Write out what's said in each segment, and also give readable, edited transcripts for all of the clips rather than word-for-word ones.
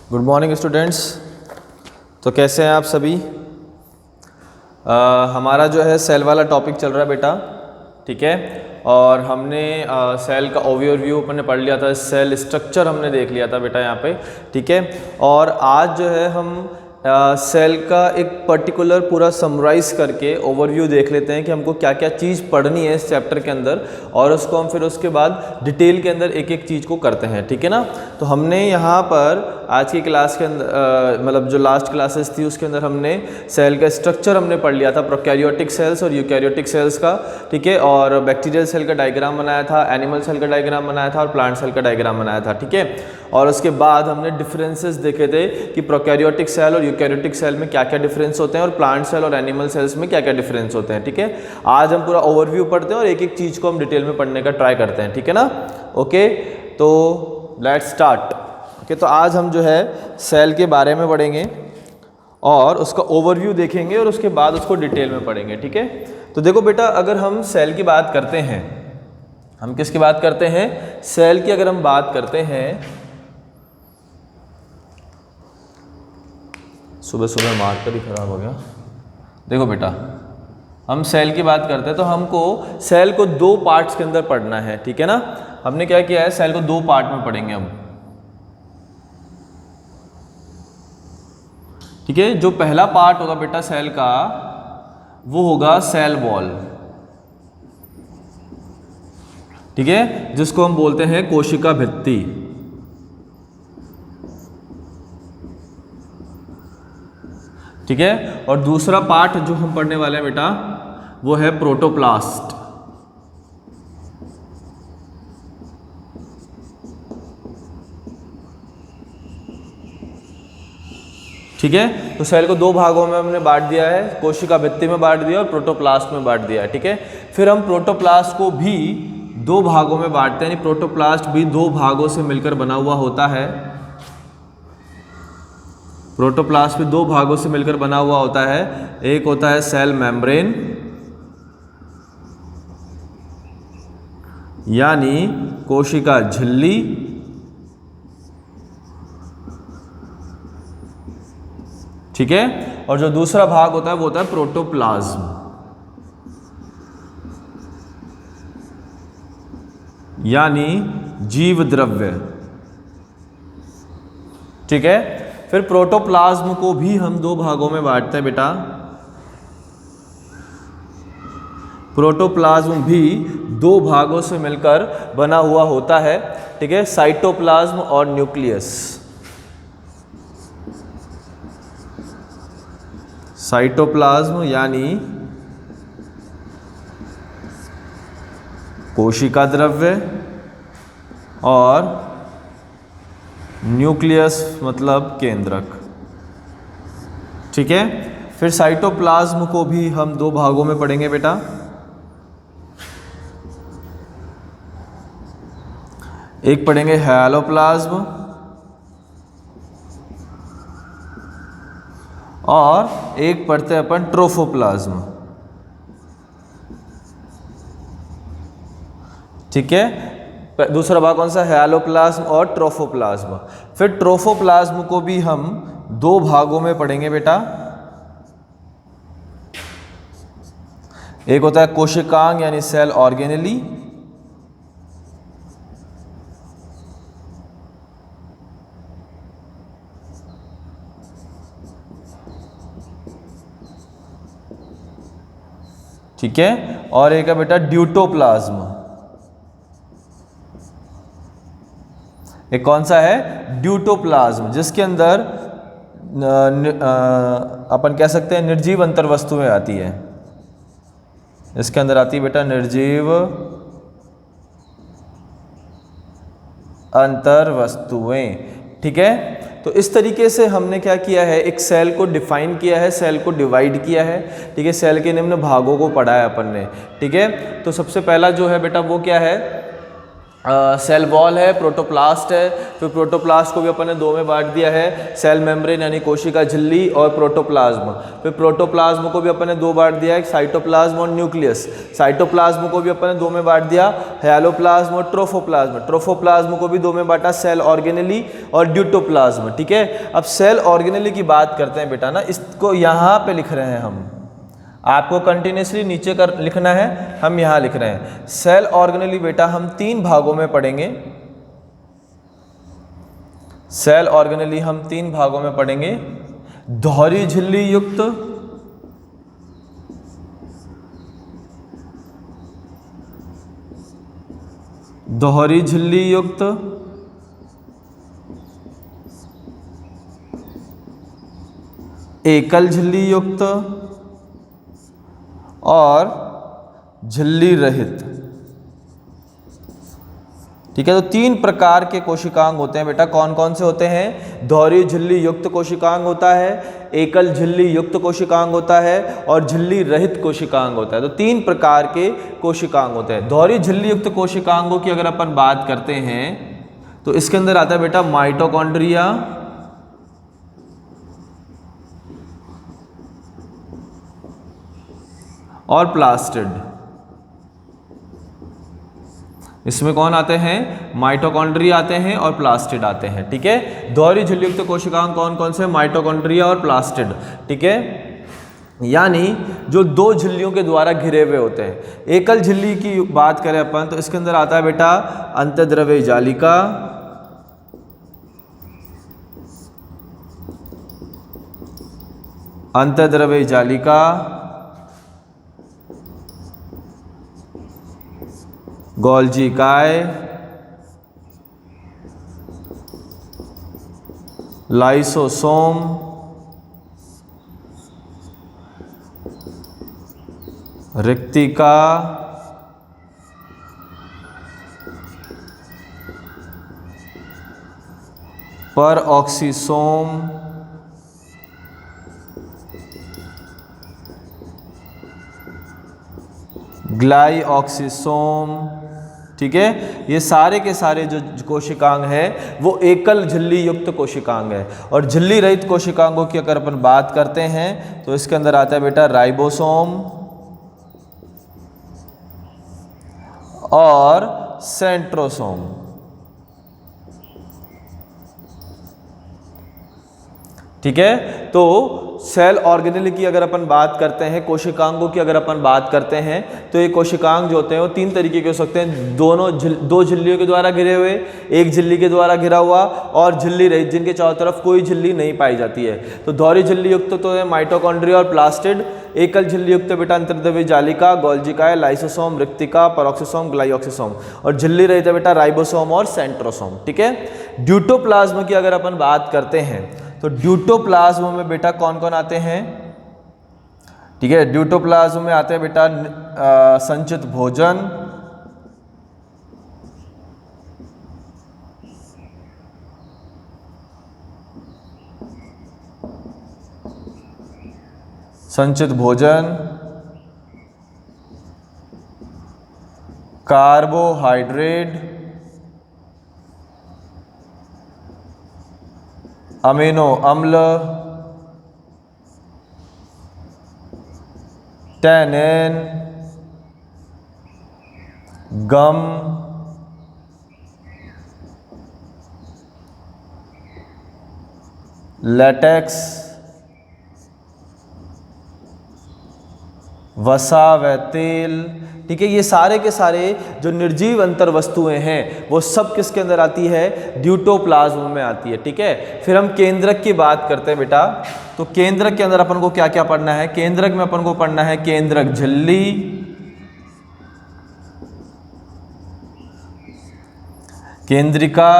Good morning students. तो कैसे हैं आप सभी? हमारा जो है सेल वाला टॉपिक चल रहा है बेटा, ठीक है। और हमने सेल का ओवरव्यू अपने पढ़ लिया था, सेल स्ट्रक्चर हमने देख लिया था बेटा यहाँ पे, ठीक है। और आज जो है हम सेल का एक पर्टिकुलर पूरा समराइज़ करके ओवरव्यू देख लेते हैं कि हमको क्या क्या चीज़ पढ़नी है इस चैप्टर के अंदर, और उसको हम फिर उसके बाद डिटेल के अंदर एक एक चीज़ को करते हैं, ठीक है ना। तो हमने यहाँ पर आज की क्लास के अंदर मतलब जो लास्ट क्लासेस थी उसके अंदर हमने सेल का स्ट्रक्चर हमने पढ़ लिया था, प्रोकैरियोटिक सेल्स और यूकैरियोटिक सेल्स का, ठीक है। और बैक्टीरियल सेल का डायग्राम बनाया था, एनिमल सेल का डायग्राम बनाया था और प्लांट सेल का डायग्राम बनाया था, ठीक है। और उसके बाद हमने डिफरेंसेस देखे थे कि प्रोकैरियोटिक सेल और यूकैरियोटिक सेल में क्या क्या डिफरेंस होते हैं और प्लांट सेल और एनिमल सेल्स में क्या क्या डिफरेंस होते हैं, ठीक है। आज हम पूरा ओवरव्यू पढ़ते हैं और एक एक चीज़ को हम डिटेल में पढ़ने का ट्राई करते हैं, ठीक है ना। ओके, तो लेट्स स्टार्ट। ओके, तो आज हम जो है सेल के बारे में पढ़ेंगे और उसका ओवरव्यू देखेंगे और उसके बाद उसको डिटेल में पढ़ेंगे, ठीक है। तो देखो बेटा, अगर हम सेल की बात करते हैं, हम किसकी बात करते हैं? सेल की अगर हम बात करते हैं, सुबह सुबह मार्कर ही खराब हो गया। देखो बेटा, हम सेल की बात करते हैं तो हमको सेल को दो पार्ट्स के अंदर पढ़ना है, ठीक है ना। हमने क्या किया है, सेल को दो पार्ट में पढ़ेंगे हम, ठीक है। जो पहला पार्ट होगा बेटा सेल का, वो होगा सेल वॉल, ठीक है, जिसको हम बोलते हैं कोशिका भित्ति, ठीक है। और दूसरा पार्ट जो हम पढ़ने वाले हैं बेटा, वो है प्रोटोप्लास्ट, ठीक है। तो सेल को दो भागों में हमने बांट दिया है, कोशिका भित्ति में बांट दिया और प्रोटोप्लास्ट में बांट दिया है, ठीक है। फिर हम प्रोटोप्लास्ट को भी दो भागों में बांटते हैं, यानी प्रोटोप्लास्ट भी दो भागों से मिलकर बना हुआ होता है। प्रोटोप्लास्ट भी दो भागों से मिलकर बना हुआ होता है। एक होता है सेल मेम्ब्रेन, यानी कोशिका झिल्ली, ठीक है। और जो दूसरा भाग होता है वो होता है प्रोटोप्लाज्म, यानी जीव द्रव्य, ठीक है। फिर प्रोटोप्लाज्म को भी हम दो भागों में बांटते हैं बेटा। प्रोटोप्लाज्म भी दो भागों से मिलकर बना हुआ होता है, ठीक है, साइटोप्लाज्म और न्यूक्लियस। साइटोप्लाज्म यानी कोशिका द्रव्य और न्यूक्लियस मतलब केंद्रक, ठीक है। फिर साइटोप्लाज्म को भी हम दो भागों में पढ़ेंगे बेटा। एक पढ़ेंगे हाइलोप्लाज्म और एक पढ़ते हैं अपन ट्रोफोप्लाज्म, ठीक है। दूसरा भाग कौन सा? हाइलोप्लाज्म और ट्रोफोप्लाज्म। फिर ट्रोफोप्लाज्म को भी हम दो भागों में पढ़ेंगे बेटा। एक होता है कोशिकांग यानी सेल ऑर्गेनेली, ठीक है। और एक है बेटा ड्यूटोप्लाज्म। एक कौन सा है? ड्यूटोप्लाज्म, जिसके अंदर अपन कह सकते हैं निर्जीव अंतर वस्तुएं आती है। इसके अंदर आती है बेटा निर्जीव अंतर वस्तुएं, ठीक है। तो इस तरीके से हमने क्या किया है, एक सेल को डिफाइन किया है, सेल को डिवाइड किया है, ठीक है। सेल के निम्न भागों को पढ़ा है अपन ने, ठीक है। तो सबसे पहला जो है बेटा वो क्या है, सेल वॉल है, प्रोटोप्लास्ट है, फिर प्रोटोप्लास्ट को भी अपन ने दो में बांट दिया है, सेल मेम्ब्रेन यानी कोशिका झिल्ली और प्रोटोप्लाज्म। फिर प्रोटोप्लाज्म को भी अपन ने दो बांट दिया है, साइटोप्लाज्म और न्यूक्लियस। साइटोप्लाज्म को भी अपन ने दो में बांट दिया, हाइलोप्लाज्म और ट्रोफोप्लाज्म। ट्रोफोप्लाज्म को भी दो में बांटा, सेल ऑर्गेनेली और ड्यूटोप्लाज्म। ठीक है, अब सेल ऑर्गेनेली की बात करते हैं बेटा ना, इसको यहाँ पे लिख रहे हैं हम, आपको कंटिन्यूसली नीचे कर लिखना है, हम यहाँ लिख रहे हैं। सेल ऑर्गेनेली बेटा हम तीन भागों में पढ़ेंगे। सेल ऑर्गेनेली हम तीन भागों में पढ़ेंगे, दोहरी झिल्ली युक्त, दोहरी झिल्ली युक्त, एकल झिल्ली युक्त और झिल्ली रहित। ठीक है, तो तीन प्रकार के कोशिकांग होते हैं बेटा। कौन कौन से होते हैं? दोहरी झिल्ली युक्त कोशिकांग होता है, एकल झिल्ली युक्त कोशिकांग होता है और झिल्ली रहित कोशिकांग होता है। तो तीन प्रकार के कोशिकांग होते हैं। दोहरी झिल्ली युक्त कोशिकांगों की अगर अपन बात करते हैं तो इसके अंदर आता है बेटा माइटोकॉन्ड्रिया, और प्लास्टिड। इसमें कौन आते हैं? माइटोकॉन्ड्रिया आते हैं और प्लास्टिड आते हैं। ठीक है, दोहरी झिल्ली युक्त कोशिकांग कौन कौन से? माइटोकॉन्ड्रिया और प्लास्टिड। ठीक है, यानी जो दो झिल्लियों के द्वारा घिरे हुए होते हैं। एकल झिल्ली की बात करें अपन तो इसके अंदर आता है बेटा अंतःद्रव्यी जालिका, अंतःद्रव्यी जालिका, गोल्जी इकाई, लाइसोसोम, रिक्तिका, परऑक्सीसोम, ग्लाइऑक्सीसोम। ठीक है, ये सारे के सारे जो कोशिकांग हैं वो एकल झिल्ली युक्त कोशिकांग है। और झिल्ली रहित कोशिकांगों की अगर अपन बात करते हैं तो इसके अंदर आता है बेटा राइबोसोम और सेंट्रोसोम। ठीक है, तो सेल ऑर्गेनेली की अगर अपन बात करते हैं, कोशिकांगों की अगर अपन बात करते हैं तो ये कोशिकांग जो होते हैं वो तीन तरीके के हो सकते हैं। दो झिल्लियों के द्वारा घिरे हुए, एक झिल्ली के द्वारा घिरा हुआ और झिल्ली रहित जिनके चारों तरफ कोई झिल्ली नहीं पाई जाती है। तो दोहरी झिल्ली युक्त तो है माइटोकॉन्ड्रिया और प्लास्टिड, एकल झिल्ली युक्त बेटा अंतर्द्रव्यी जालिका, गोल्जी इकाई, लाइसोसोम, रिक्तिका, परऑक्सीसोम, ग्लाइऑक्सीसोम, और झिल्ली रहित है बेटा राइबोसोम और सेंट्रोसोम। ठीक है, ड्यूटोप्लाज्म की अगर अपन बात करते हैं तो ड्यूटोप्लाज्म में बेटा कौन कौन आते हैं? ठीक है, ड्यूटोप्लाज्म में आते हैं बेटा संचित भोजन, संचित भोजन, कार्बोहाइड्रेट, अमीनो अम्ल, टैनिन, गम, लेटेक्स, वसा व तेल। ठीक है, ये सारे के सारे जो निर्जीव अंतर वस्तुएं हैं वो सब किसके अंदर आती है? ड्यूटोप्लाज्म में आती है। ठीक है, फिर हम केंद्रक की बात करते हैं बेटा। तो केंद्रक के अंदर अपन को क्या क्या पढ़ना है? केंद्रक में अपन को पढ़ना है केंद्रक झिल्ली, केंद्रिका,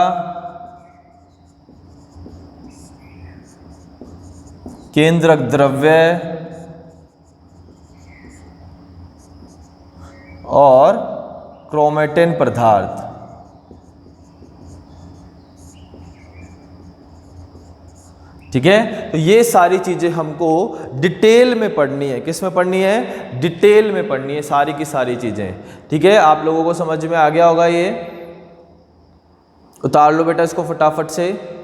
केंद्रक द्रव्य और क्रोमेटिन पदार्थ। ठीक है, तो ये सारी चीजें हमको डिटेल में पढ़नी है। किस में पढ़नी है? डिटेल में पढ़नी है सारी की सारी चीजें। ठीक है, आप लोगों को समझ में आ गया होगा ये। उतार लो बेटा इसको फटाफट से।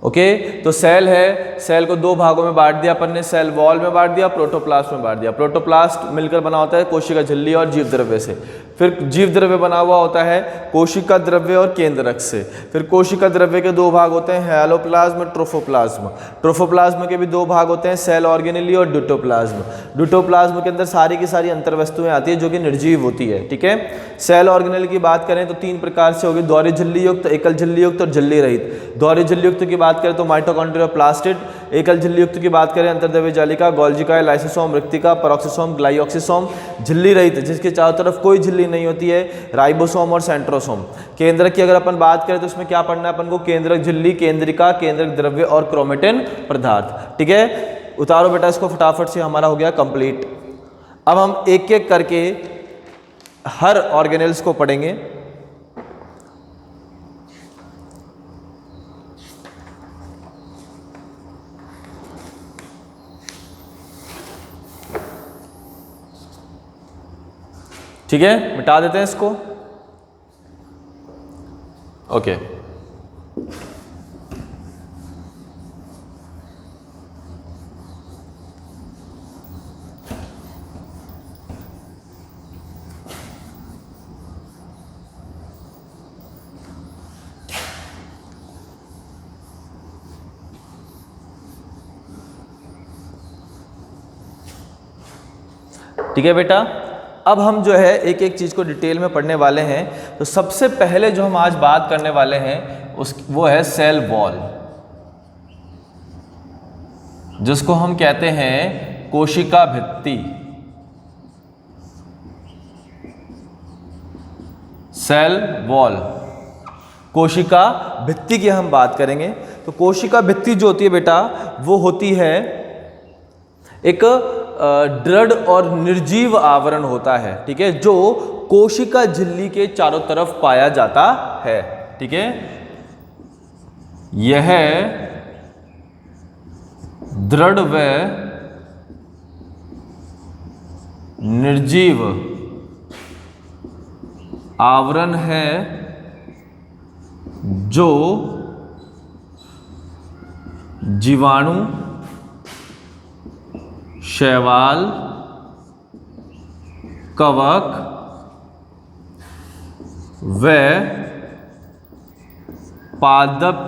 ओके तो सेल है, सेल को दो भागों में बांट दिया अपन ने, सेल वॉल में बांट दिया, प्रोटोप्लास्ट में बांट दिया। प्रोटोप्लास्ट मिलकर बना होता है कोशिका झिल्ली और जीव द्रव्य से, फिर जीव द्रव्य बना हुआ होता है कोशिका द्रव्य और केंद्रक से। फिर कोशिका द्रव्य के दो भाग होते हैं, हैलोप्लाज्म, ट्रोफोप्लाज्म। ट्रोफोप्लाज्म के भी दो भाग होते हैं, सेल ऑर्गेनेली और ड्यूटोप्लाज्म। ड्यूटोप्लाज्म के अंदर सारी की सारी अंतर वस्तुएं आती है जो कि निर्जीव होती है, ठीक है। सेल ऑर्गेनेल की बात करें तो तीन प्रकार से होगी, द्वारी झिल्ली युक्त, एकल झिल्ली युक्त और झिल्ली रहित। द्वारी झिल्ली युक्त की बात करें तो माइटोकॉन्ड्रिया और प्लास्टिड। एकल झिल्ली युक्त की बात करें अंतर्द्रव्य जालिका, गोल्जिका, लाइसोसोम, मृत्तिका, पेरोक्सिसोम, ग्लाइऑक्सिसोम। झिल्ली रहित जिसके चारों तरफ कोई झिल्ली नहीं होती है, राइबोसोम और सेंट्रोसोम। केंद्रक की अगर अपन बात करें तो इसमें क्या पढ़ना है अपन को, केंद्रक झिल्ली, केंद्रिका, केंद्रक द्रव्य और क्रोमेटिन पदार्थ, ठीक है। उतारो बेटा इसको फटाफट से, हमारा हो गया कंप्लीट। अब हम एक एक करके हर ऑर्गेनेल्स को पढ़ेंगे। ठीक है, मिटा देते हैं इसको। ओके ठीक है बेटा, अब हम जो है एक एक चीज़ को डिटेल में पढ़ने वाले हैं। तो सबसे पहले जो हम आज बात करने वाले हैं वो है सेल वॉल, जिसको हम कहते हैं कोशिका भित्ति। सेल वॉल, कोशिका भित्ति की हम बात करेंगे। तो कोशिका भित्ति जो होती है बेटा वो होती है एक दृढ़ और निर्जीव आवरण होता है, ठीक है, जो कोशिका झिल्ली के चारों तरफ पाया जाता है, ठीक है। यह दृढ़ व निर्जीव आवरण है जो जीवाणु, शैवाल, कवक व पादप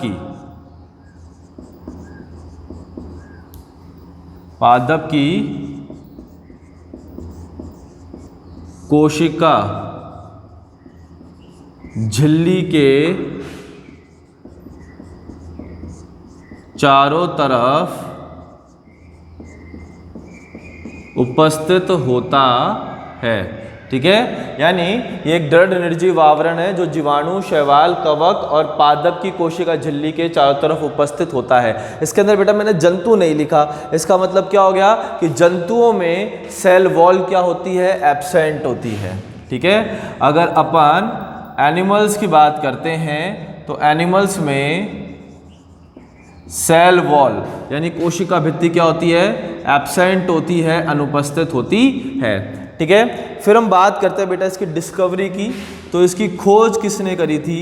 की कोशिका झिल्ली के चारों तरफ उपस्थित होता है, ठीक है। यानी ये एक दृढ़ निर्जीव आवरण है जो जीवाणु, शैवाल, कवक और पादप की कोशिका झिल्ली के चारों तरफ उपस्थित होता है। इसके अंदर बेटा मैंने जंतु नहीं लिखा, इसका मतलब क्या हो गया कि जंतुओं में सेल वॉल क्या होती है, एब्सेंट होती है, ठीक है। अगर अपन एनिमल्स की बात करते हैं तो एनिमल्स में सेल वॉल यानी कोशिका भित्ति क्या होती है, एब्सेंट होती है, अनुपस्थित होती है, ठीक है। फिर हम बात करते हैं बेटा इसकी डिस्कवरी की। तो इसकी खोज किसने करी थी,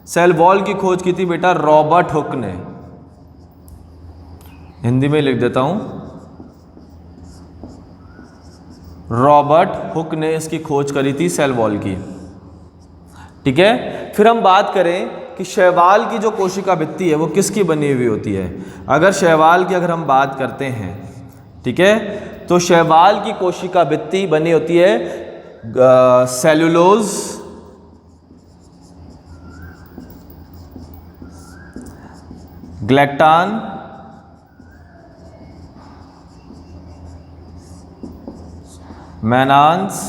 सेल वॉल की खोज की थी बेटा रॉबर्ट हुक ने। हिंदी में लिख देता हूं, रॉबर्ट हुक ने इसकी खोज करी थी सेल वॉल की, ठीक है। फिर हम बात करें कि शैवाल की जो कोशिका भित्ति है वो किसकी बनी हुई होती है। अगर शैवाल की हम बात करते हैं, ठीक है, तो शैवाल की कोशिका भित्ति बनी होती है सेलुलोज, ग्लैक्टान, मैनान्स,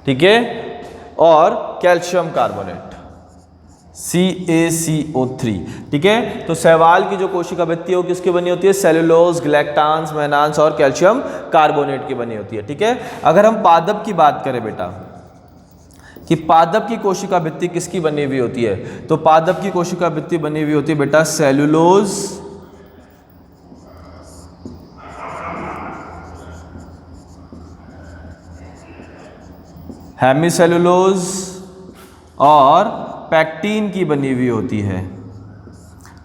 ठीक है, और कैल्शियम कार्बोनेट CaCO3, ठीक है। तो शैवाल की जो कोशिका भित्ति है वो किसकी बनी होती है, सेलुलोज, ग्लैक्टान्स, मैनान्स और कैल्शियम कार्बोनेट की बनी होती है, ठीक है। अगर हम पादप की बात करें बेटा कि पादप की कोशिका भित्ति किसकी बनी हुई होती है, तो पादप की कोशिका भित्ति बनी हुई होती है बेटा सेलुलोज, हेमीसेलुलोज और पैक्टीन की बनी हुई होती है।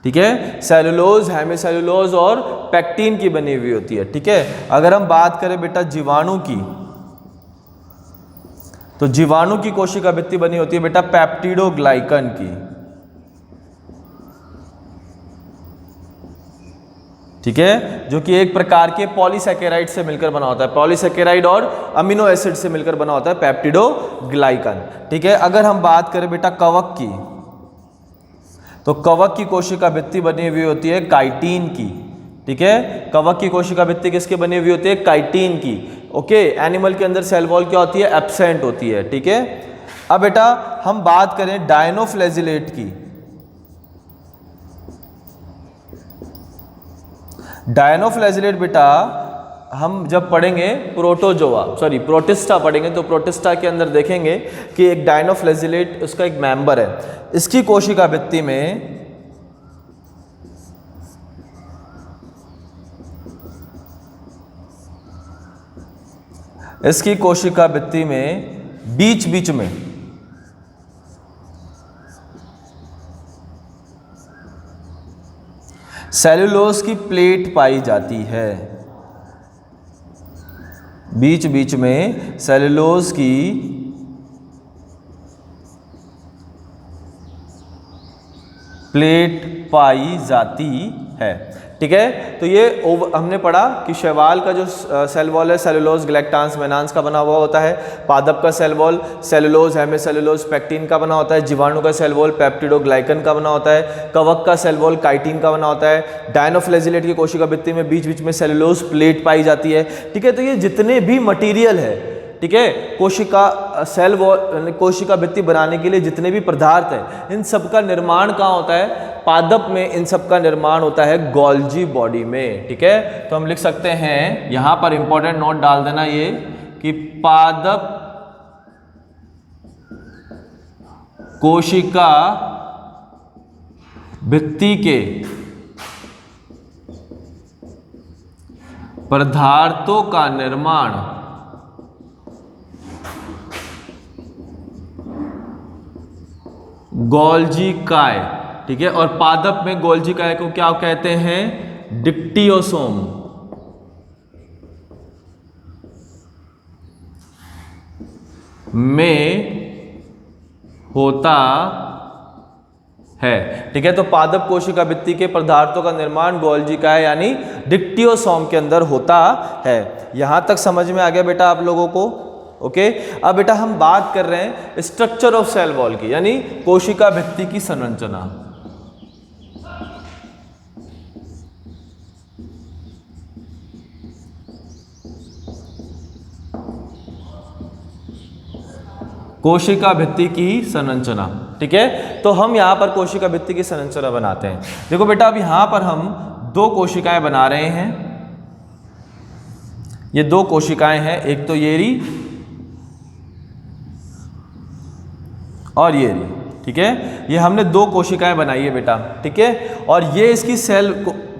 ठीक है, सेलुलोज, हेमीसेलुलोज और पैक्टीन की बनी हुई होती है। ठीक है, अगर हम बात करें बेटा जीवाणु की, तो जीवाणु की कोशिका भित्ति बनी होती है बेटा पेप्टिडोग्लाइकन की। ठीक है, जो कि एक प्रकार के पॉलीसैकेराइड से मिलकर बना होता है, पॉलीसैकेराइड और अमीनो एसिड से मिलकर बना होता है पेप्टिडोग्लाइकन। ठीक है, अगर हम बात करें बेटा कवक की, तो कवक की कोशिका भित्ति बनी हुई होती है काइटिन की। ठीक है, कवक की कोशिका भित्ति किसकी बनी हुई होती है? काइटिन की। ओके, एनिमल के अंदर सेल वॉल क्या होती है? एब्सेंट होती है। ठीक है, अब बेटा हम बात करें डायनोफ्लैजिलेट की। डायनोफ्लैजिलेट बेटा हम जब पढ़ेंगे प्रोटिस्टा पढ़ेंगे, तो प्रोटिस्टा के अंदर देखेंगे कि एक डायनोफ्लैजिलेट उसका एक मेंबर है। इसकी कोशिका भित्ति में बीच बीच में सेलुलोज की प्लेट पाई जाती है। बीच बीच में सेलुलोज की प्लेट पाई जाती है। ठीक है, तो ये हमने पढ़ा कि शैवाल का जो सेल वॉल है सेलुलोज, ग्लैक्टांस, मेनांस का बना हुआ होता है। पादप का cell wall cellulose, hemicellulose, pectin का बना होता है। जीवाणु का सेल वॉल पेप्टिडोग्लाइकन का बना होता है। कवक का सेल वॉल काइटिन का बना होता है। डायनोफ्लैजिलेट की कोशिका भित्ति में बीच बीच में सेलुलोज प्लेट पाई जाती है। ठीक है, तो ये जितने भी मटीरियल है, ठीक है, कोशिका सेल वॉल, कोशिका भित्ति बनाने के लिए जितने भी पदार्थ हैं, इन सब का निर्माण कहाँ होता है? पादप में इन सब का निर्माण होता है गोल्जी बॉडी में। ठीक है, तो हम लिख सकते हैं यहां पर इंपॉर्टेंट नोट डाल देना ये कि पादप कोशिका भित्ति के पदार्थों का निर्माण गोल्जी काय। ठीक है, और पादप में गोल्जी काय को क्या कहते हैं? डिक्टियोसोम। में होता है। ठीक है, तो पादप कोशिका भित्ति के पदार्थों का निर्माण गोल्जी काय यानी डिक्टियोसोम के अंदर होता है। यहां तक समझ में आ गया बेटा आप लोगों को? ओके, अब बेटा हम बात कर रहे हैं स्ट्रक्चर ऑफ सेल वॉल की, यानी कोशिका भित्ति की संरचना। कोशिका भित्ति की संरचना। ठीक है, तो हम यहां पर कोशिका भित्ति की संरचना बनाते हैं। देखो बेटा, अब यहां पर हम दो कोशिकाएं बना रहे हैं। ये दो कोशिकाएं हैं, एक तो ये रही और ये रही। ठीक है, ये हमने दो कोशिकाएं बनाई है बेटा। ठीक है, और ये इसकी सेल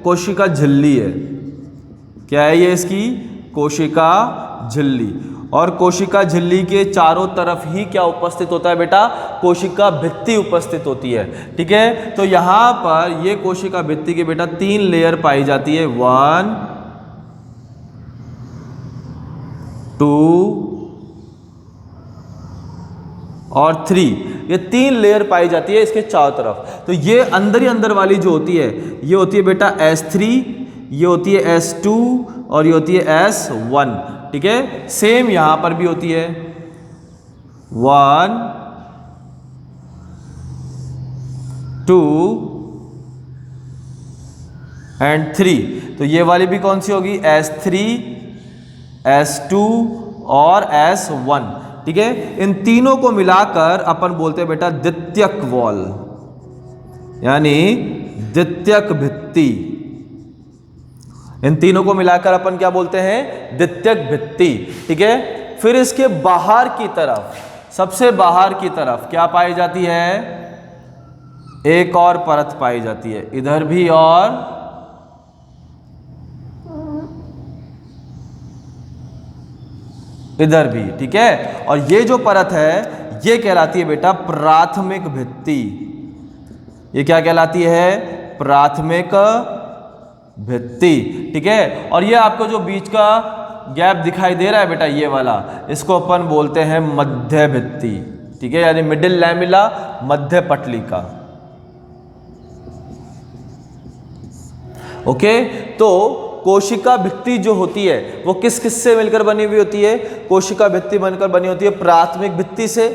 कोशिका झिल्ली है। क्या है ये? इसकी कोशिका झिल्ली। और कोशिका झिल्ली के चारों तरफ ही क्या उपस्थित होता है बेटा? कोशिका भित्ति उपस्थित होती है। ठीक है, तो यहां पर ये कोशिका भित्ति की बेटा 3 लेयर पाई जाती है, 1 2 और 3। ये 3 लेयर पाई जाती है इसके चारों तरफ। तो ये अंदर ही अंदर वाली जो होती है, ये होती है बेटा S3, ये होती है S2 और ये होती है S1। ठीक है, सेम यहां पर भी होती है 1 2 एंड 3। तो ये वाली भी कौन सी होगी? S3, S2 और S1। ठीक है, इन तीनों को मिलाकर अपन बोलते हैं बेटा द्वितीयक वॉल, यानी द्वितीयक भित्ति। इन तीनों को मिलाकर अपन क्या बोलते हैं? द्वितीयक भित्ति। ठीक है, फिर इसके बाहर की तरफ, सबसे बाहर की तरफ क्या पाई जाती है? एक और परत पाई जाती है, इधर भी और इधर भी, ठीक है। और ये जो परत है ये कहलाती है बेटा प्राथमिक भित्ति। ये क्या कहलाती है? प्राथमिक भित्ति, ठीक है। और ये आपको जो बीच का गैप दिखाई दे रहा है बेटा, ये वाला, इसको अपन बोलते हैं मध्य भित्ति, ठीक है, यानी मिडिल लैमेला, मध्य पटलिका। ओके, तो कोशिका भित्ति जो होती है वो किस किस से मिलकर बनी हुई होती है? कोशिका भित्ति बनकर बनी होती है प्राथमिक भित्ति से,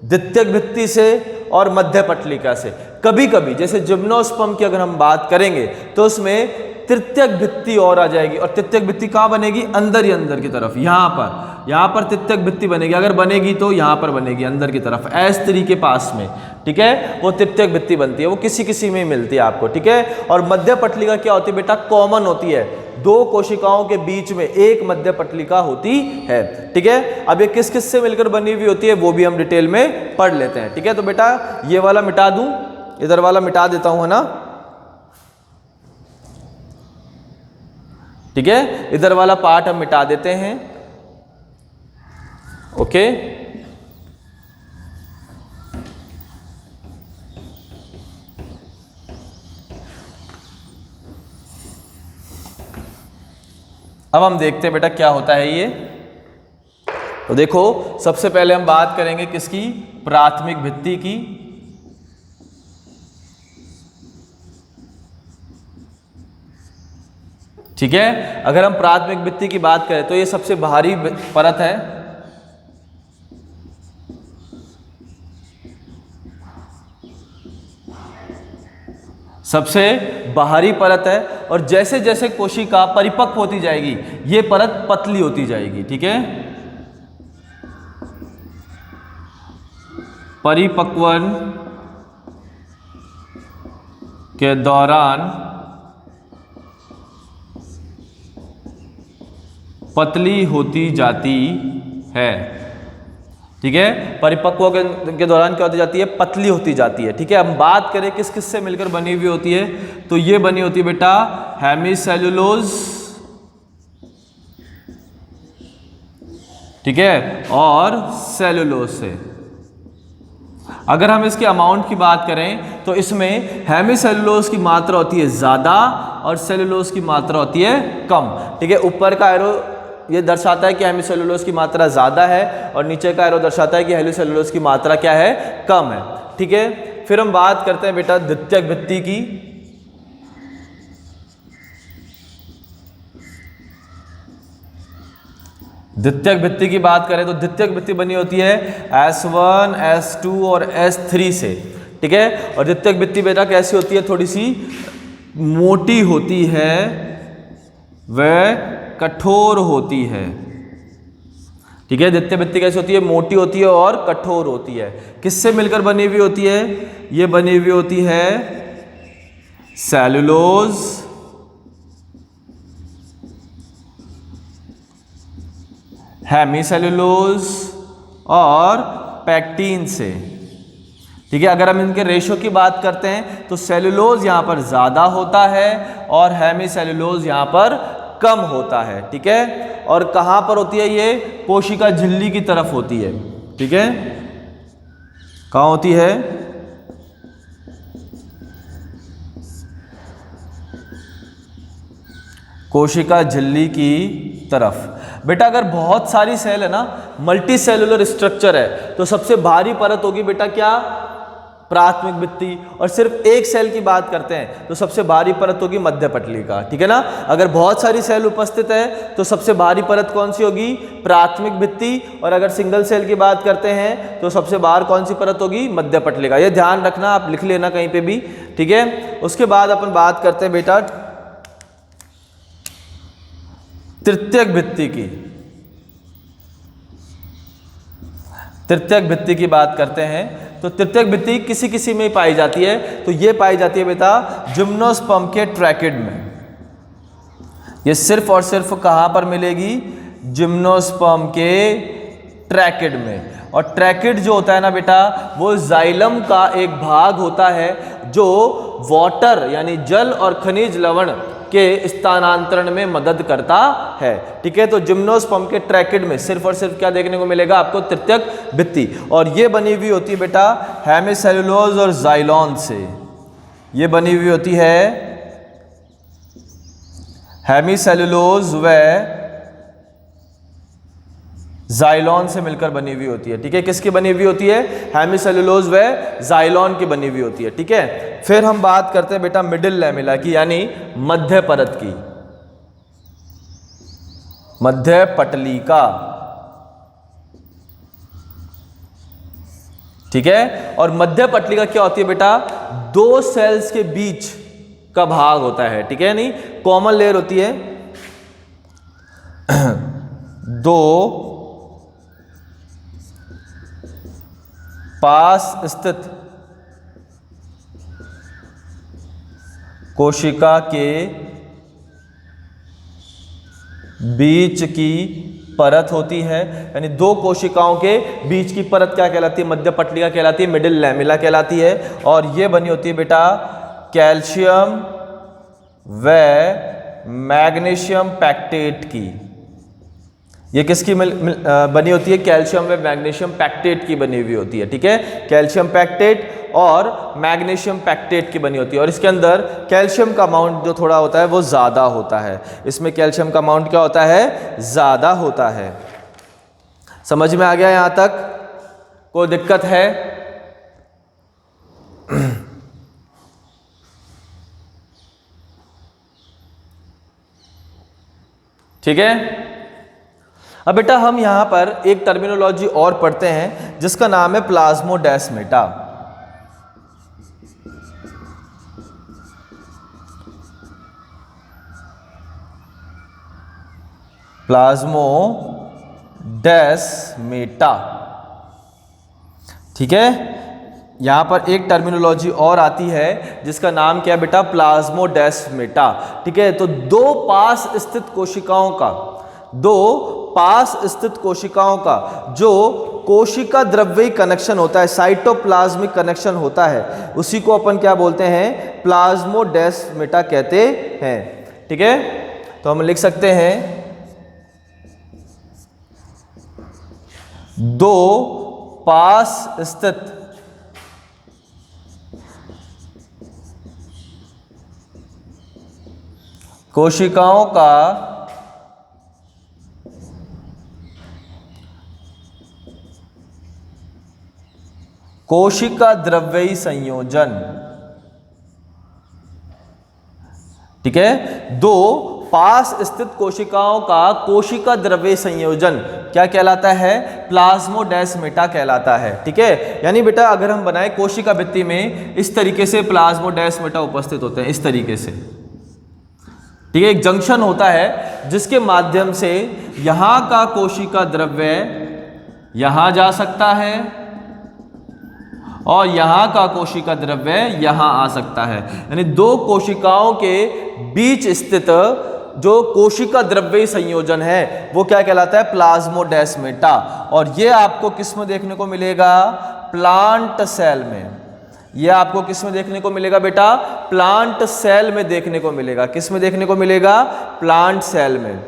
द्वितीयक भित्ति से और मध्य पटलिका से। कभी कभी जैसे जिम्नोस्पर्म की अगर हम बात करेंगे तो उसमें तृतीयक भित्ति और आ जाएगी, और तृतीयक भित्ति कहाँ बनेगी? अंदर ही अंदर की तरफ, यहाँ पर तृतीयक भित्ति बनेगी। अगर बनेगी तो यहाँ पर बनेगी अंदर की तरफ, एस तरी के पास में, ठीक है, वो तृतीयक भित्ति बनती है। वो किसी किसी में ही मिलती है आपको, ठीक है। और मध्य पटलिका क्या होती है बेटा? कॉमन होती है, दो कोशिकाओं के बीच में एक मध्य पटलिका होती है, ठीक है। अब ये किस किस से मिलकर बनी हुई होती है वो भी हम डिटेल में पढ़ लेते हैं, ठीक है। तो बेटा ये वाला मिटा दूं, इधर वाला मिटा देता हूं, है ना, ठीक है। इधर वाला पार्ट हम मिटा देते हैं, ओके। अब हम देखते हैं बेटा क्या होता है ये। तो देखो, सबसे पहले हम बात करेंगे किसकी? प्राथमिक भित्ति की। ठीक है, अगर हम प्राथमिक भित्ति की बात करें तो ये सबसे बाहरी परत है, सबसे बाहरी परत है। और जैसे जैसे कोशिका परिपक्व होती जाएगी ये परत पतली होती जाएगी, ठीक है। परिपक्वन के दौरान पतली होती जाती है, ठीक है। परिपक्व के दौरान क्या होती जाती है? पतली होती जाती है, ठीक है। हम बात करें किस किस से मिलकर बनी हुई होती है, तो ये बनी होती है बेटा हेमीसेल्यूलोज, ठीक है, और सेलुलोज से। अगर हम इसके अमाउंट की बात करें तो इसमें हेमीसेल्यूलोज की मात्रा होती है ज़्यादा और सेलुलोज की मात्रा होती है कम, ठीक है। ऊपर का एरो ये दर्शाता है कि हेमीसेल्यूलोज की मात्रा ज़्यादा है और नीचे का एरो दर्शाता है कि हेमीसेल्यूलोज की मात्रा क्या है? कम है, ठीक है। फिर हम बात करते हैं बेटा द्वितीयक भित्ति की। द्वितीयक भित्ति की बात करें तो द्वितीयक भित्ति बनी होती है S1, S2 और S3 से, ठीक है। और द्वितीयक भित्ति बेटा कैसी होती है? थोड़ी सी मोटी होती है, वह कठोर होती है, ठीक है। द्वितीय भित्ति कैसी होती है? मोटी होती है और कठोर होती है। किससे मिलकर बनी हुई होती है? ये बनी हुई होती है सेलुलोज, हेमीसेल्यूलोज और पैक्टीन से, ठीक है। अगर हम इनके रेशो की बात करते हैं तो सेलुलोज यहाँ पर ज़्यादा होता है और हेमीसेल्यूलोज यहाँ पर कम होता है, ठीक है। और कहाँ पर होती है ये? कोशिका झिल्ली की तरफ होती है, ठीक है। कहाँ होती है? कोशिका झिल्ली की तरफ। बेटा अगर बहुत सारी सेल है ना, मल्टी सेलुलर स्ट्रक्चर है, तो सबसे भारी परत होगी बेटा क्या? प्राथमिक भित्ति। और सिर्फ एक सेल की बात करते हैं तो सबसे भारी परत होगी मध्य पटलिका, ठीक है ना। अगर बहुत सारी सेल उपस्थित है तो सबसे भारी परत कौन सी होगी? प्राथमिक भित्ति। और अगर सिंगल सेल की बात करते हैं तो सबसे बाहर कौन सी परत होगी? मध्य पटलिका। ये ध्यान रखना, आप लिख लेना कहीं पे भी, ठीक है। उसके बाद अपन बात करते हैं बेटा तृतीयक भित्ति की। तृतीयक भित्ति की बात करते हैं तो तृतीयक भित्ति किसी किसी में पाई जाती है, तो ये पाई जाती है बेटा जिम्नोस्पर्म के ट्रैकिड में। ये सिर्फ और सिर्फ कहाँ पर मिलेगी? जिम्नोस्पर्म के ट्रैकिड में। और ट्रैकिड जो होता है ना बेटा, वो जाइलम का एक भाग होता है जो वाटर यानी जल और खनिज लवण के स्थानांतरण में मदद करता है। ठीक है, तो जिम्नोस्पर्म के ट्रैकिड में सिर्फ और सिर्फ क्या देखने को मिलेगा आपको, तृतीयक भित्ति, और ये बनी हुई होती है बेटा हेमिसेलुलोज और जाइलॉन से। ये बनी हुई होती है हेमिसेलुलोज व जाइलॉन से मिलकर बनी हुई होती है। ठीक है, किसकी बनी हुई होती है, हेमिसेलुलोज व जाइलॉन की बनी हुई होती है। ठीक है, फिर हम बात करते हैं बेटा मिडिल लैमेला की, यानी मध्य परत की, मध्य पटलिका। ठीक है, और मध्य पटलिका क्या होती है बेटा, दो सेल्स के बीच का भाग होता है। ठीक है, नहीं कॉमन लेयर होती है दो पास स्थित कोशिका के बीच की परत होती है, यानी दो कोशिकाओं के बीच की परत क्या कहलाती है, मध्य पटलिका कहलाती है, मिडिल लैमेला कहलाती है। और ये बनी होती है बेटा कैल्शियम व मैग्नीशियम पैक्टेट की। ये किसकी बनी होती है, कैल्शियम व मैग्नीशियम पैक्टेट की बनी हुई होती है। ठीक है, कैल्शियम पैक्टेट और मैग्नीशियम पैक्टेट की बनी होती है, और इसके अंदर कैल्शियम का अमाउंट जो थोड़ा होता है वो ज़्यादा होता है। इसमें कैल्शियम का अमाउंट क्या होता है, ज़्यादा होता है। समझ में आ गया यहाँ तक, कोई दिक्कत है? ठीक है, अब बेटा हम यहां पर एक टर्मिनोलॉजी और पढ़ते हैं जिसका नाम है प्लाज्मोडेस्माटा। प्लाज्मोडेस्माटा। ठीक है, यहां पर एक टर्मिनोलॉजी और आती है जिसका नाम क्या है बेटा, प्लाज्मोडेस्माटा। ठीक है, तो दो पास स्थित कोशिकाओं का, दो पास स्थित कोशिकाओं का जो कोशिका द्रव्यी कनेक्शन होता है, साइटोप्लाज्मिक कनेक्शन होता है, उसी को अपन क्या बोलते हैं, प्लाज्मोडेस्माटा कहते हैं। ठीक है, तो हम लिख सकते हैं दो पास स्थित कोशिकाओं का कोशिका द्रव्यी संयोजन। ठीक है, दो पास स्थित कोशिकाओं का कोशिका द्रव्यी संयोजन क्या कहलाता है, प्लाज्मोडेस्माटा कहलाता है। ठीक है, यानी बेटा अगर हम बनाए कोशिका भित्ति में इस तरीके से प्लाज्मोडेस्माटा उपस्थित होते हैं, इस तरीके से। ठीक है, एक जंक्शन होता है जिसके माध्यम से यहां का कोशिका द्रव्य यहां जा सकता है और यहां का कोशिका द्रव्य यहां आ सकता है, यानी दो कोशिकाओं के बीच स्थित जो कोशिका द्रव्यी संयोजन है वो क्या कहलाता है, प्लाज्मोडेस्माटा। और ये आपको किस में देखने को मिलेगा, प्लांट सेल में। ये आपको किस में देखने को मिलेगा बेटा, प्लांट सेल में देखने को मिलेगा। किस में देखने को मिलेगा, प्लांट सेल में।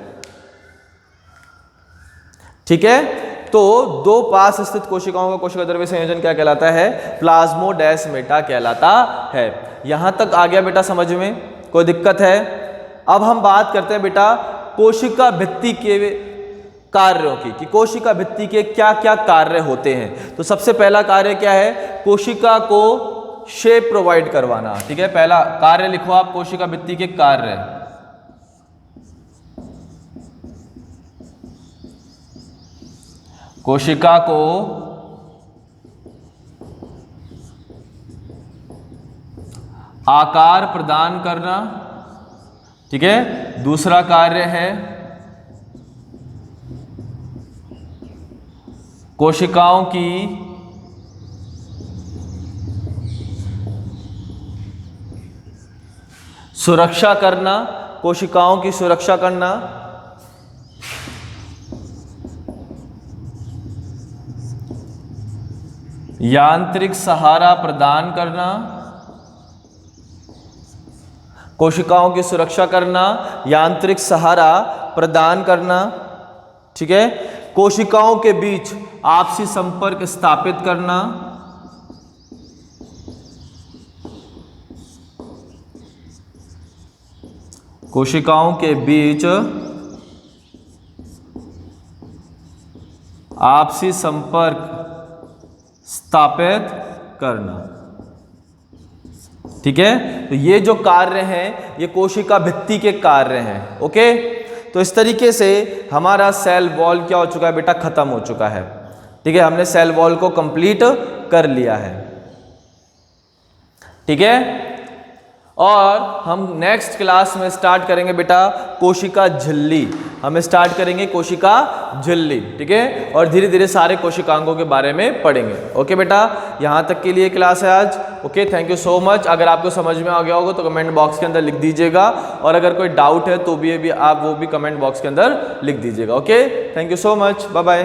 ठीक है, तो दो पास स्थित कोशिकाओं का कोशिका द्रव्य संयोजन क्या कहलाता है, प्लाज्मोडेस्माटा कहलाता है। यहां तक आ गया बेटा समझ में, कोई दिक्कत है? अब हम बात करते हैं बेटा कोशिका भित्ति के कार्यों की, कि कोशिका भित्ति के क्या क्या कार्य होते हैं। तो सबसे पहला कार्य क्या है, कोशिका को शेप प्रोवाइड करवाना। ठीक है, पहला कार्य लिखो आप, कोशिका भित्ति के कार्य। कोशिका को आकार प्रदान करना। ठीक है, दूसरा कार्य है कोशिकाओं की सुरक्षा करना, कोशिकाओं की सुरक्षा करना। यांत्रिक सहारा प्रदान करना, कोशिकाओं की सुरक्षा करना, यांत्रिक सहारा प्रदान करना, ठीक है, कोशिकाओं के बीच आपसी संपर्क स्थापित करना, कोशिकाओं के बीच आपसी संपर्क स्थापित करना, ठीक है। तो ये जो कार्य हैं ये कोशिका भित्ति के कार्य हैं। ओके, तो इस तरीके से हमारा सेल वॉल क्या हो चुका है बेटा, खत्म हो चुका है। ठीक है, हमने सेल वॉल को कंप्लीट कर लिया है। ठीक है, और हम नेक्स्ट क्लास में स्टार्ट करेंगे बेटा कोशिका झिल्ली। हम स्टार्ट करेंगे कोशिका झिल्ली, ठीक है, और धीरे धीरे सारे कोशिकांगों के बारे में पढ़ेंगे। ओके बेटा, यहाँ तक के लिए क्लास है आज। Okay, thank you so much. अगर आपको समझ में आ गया होगा तो कमेंट बॉक्स के अंदर लिख दीजिएगा, और अगर कोई डाउट है तो भी आप वो भी कमेंट बॉक्स के अंदर लिख दीजिएगा। Okay, thank you so much, bye bye.